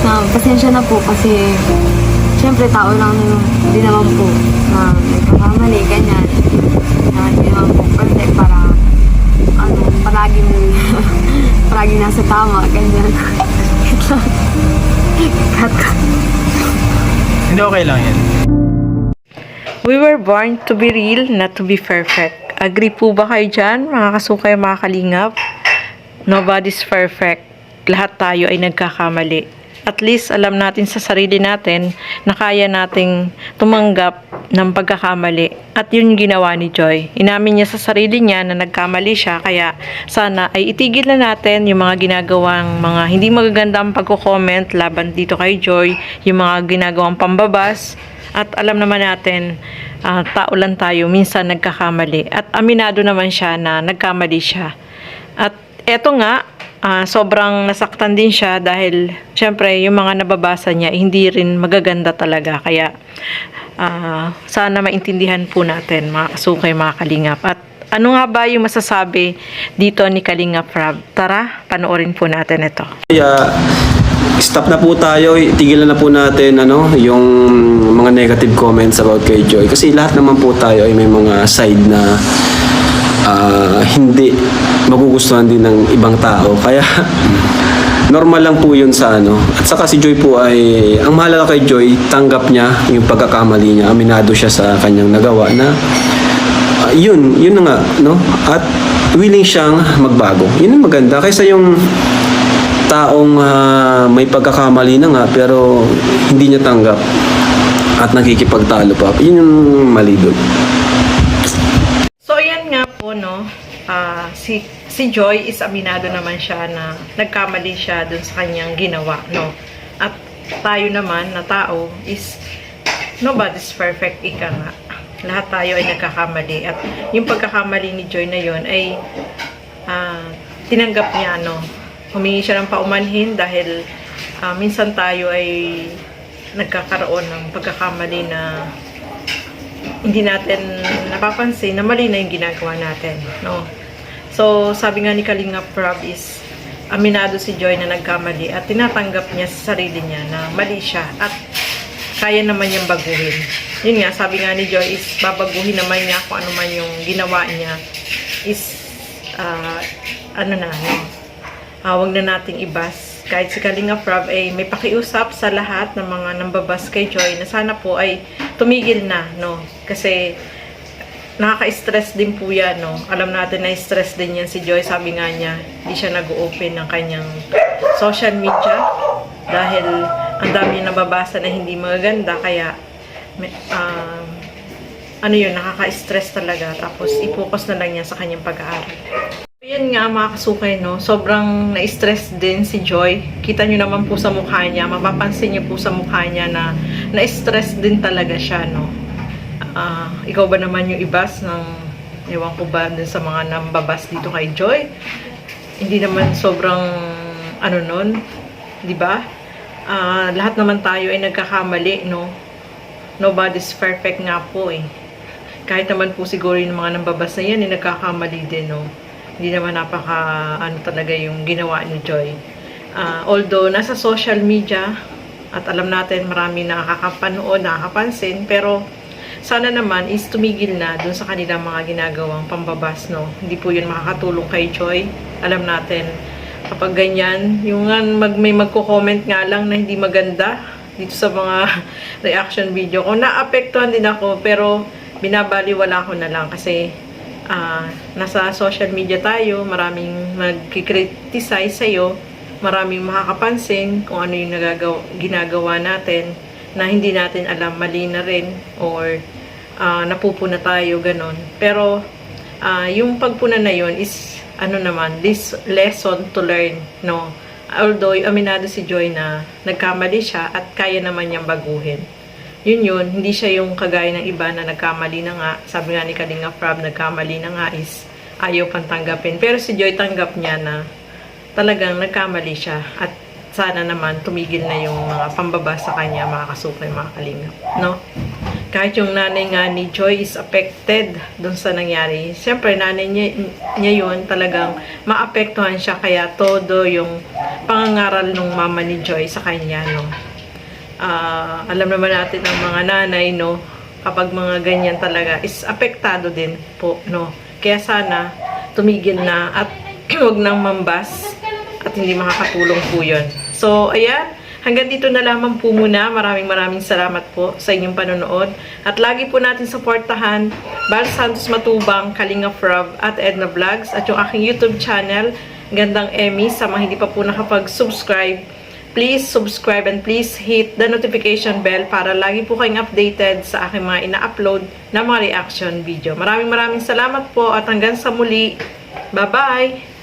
na pasensya na po kasi syempre tao lang naman, hindi naman po na nagkakamali, ganyan. Na hindi naman po perfect para palaging palaging nasa tama, ganyan. Hindi, okay lang yan. We were born to be real, not to be perfect. Agree po ba kayo dyan, mga kasukay, mga kalingap? Nobody's perfect. Lahat tayo ay nagkakamali. At least alam natin sa sarili natin na kaya nating tumanggap ng pagkakamali. At yun ginawa ni Joy. Inamin niya sa sarili niya na nagkamali siya, kaya sana ay itigil na natin yung mga ginagawang mga hindi magagandang pagko-comment laban dito kay Joy, yung mga ginagawang pambabas. At alam naman natin, tao lang tayo, minsan nagkakamali. At aminado naman siya na nagkamali siya. At eto nga, sobrang nasaktan din siya dahil syempre yung mga nababasa niya hindi rin magaganda talaga. Kaya sana maintindihan po natin, mga kasukay, mga kalingap. At ano nga ba yung masasabi dito ni Kalingap Rob? Tara, panoorin po natin ito. Kaya stop na po tayo, tigilan na po natin yung mga negative comments about kay Joy. Kasi lahat naman po tayo ay may mga side na hindi magugustuhan din ng ibang tao. Kaya normal lang po yun sa At saka si Joy po ay, ang mahalaga kay Joy, tanggap niya yung pagkakamali niya. Aminado siya sa kanyang nagawa na yun na nga, At willing siyang magbago. Yun ang maganda. Kaysa yung taong may pagkakamali na nga pero hindi niya tanggap at nakikipagtalo pa. Yun yung mali doon. So, yan nga po, si Joy is aminado naman siya na nagkamali siya dun sa kanyang ginawa, At tayo naman na tao is nobody's perfect, ika nga. Lahat tayo ay nagkakamali. At yung pagkakamali ni Joy na yun ay tinanggap niya, humingi siya ng paumanhin dahil minsan tayo ay nagkakaroon ng pagkakamali na hindi natin napapansin na mali na yung ginagawa natin, So, sabi nga ni Kalingap Rob is aminado si Joy na nagkamali at tinatanggap niya sa sarili niya na mali siya at kaya naman niyang baguhin. Yun nga, sabi nga ni Joy is babaguhin naman niya kung ano man yung ginawa niya is huwag na nating ibas. Kahit si Kalingap Rob ay may pakiusap sa lahat ng mga nambabas kay Joy na sana po ay tumigil na, Kasi nakaka-stress din po yan, Alam natin na stress din yan si Joy. Sabi nga niya, hindi siya nag-open ng kanyang social media dahil ang dami niya nababasa na hindi magaganda. Kaya, nakaka-stress talaga. Tapos, i-focus na lang niya sa kanyang pag-aaral. Yan nga mga kasukay, sobrang na-stress din si Joy. Kita nyo naman po sa mukha niya, mapapansin niyo po sa mukha niya na na-stress din talaga siya, Ikaw ba naman yung ibas ng, ewan ko ba, din sa mga nambabas dito kay Joy? Hindi naman sobrang, di ba? Lahat naman tayo ay nagkakamali, Nobody's perfect nga po, Kahit naman po siguro yung mga nambabas na yan, nagkakamali din, Hindi naman talaga yung ginawa ni Joy. Although, nasa social media, at alam natin marami nakakapanood, nakakapansin, pero sana naman is tumigil na dun sa kanilang mga ginagawang pambabas, Hindi po yun makakatulong kay Joy. Alam natin, kapag ganyan, yung may magko-comment nga lang na hindi maganda dito sa mga reaction video ko, naapektuhan din ako, pero binabaliwala ko na lang kasi nasa social media tayo, maraming magkikriticize sa'yo, maraming makakapansin kung ano yung ginagawa natin na hindi natin alam, mali na rin or napupuna tayo, ganon. Pero yung pagpuna na yun is this lesson to learn, Although aminado si Joy na nagkamali siya at kaya naman niyang baguhin. Yun, hindi siya yung kagaya ng iba na nagkamali na nga. Sabi nga ni Kalingap Rob, nagkamali na nga is ayaw pang tanggapin. Pero si Joy tanggap niya na talagang nagkamali siya. At sana naman tumigil na yung mga pambaba sa kanya, mga kasukay, mga kalingap. Kahit yung nanay nga ni Joy is affected dun sa nangyari. Siyempre, nanay niya yun talagang maapektuhan siya. Kaya todo yung pangangaral ng mama ni Joy sa kanya, no. Alam naman natin ang mga nanay, no, kapag mga ganyan talaga is apektado din po, no. Kaya sana tumigil na at huwag nang mambas at hindi makakatulong po yun. So, ayan. Hanggang dito na lamang po muna. Maraming salamat po sa inyong panonood. At lagi po natin supportahan Bal Santos Matubang, Kalinga Frog at Edna Vlogs at yung aking YouTube channel, Gandang Emmy. Sa mga hindi pa po nakapag-subscribe, please subscribe and please hit the notification bell para lagi po kayong updated sa aking mga ina-upload na mga reaction video. Maraming salamat po at hanggang sa muli. Bye-bye!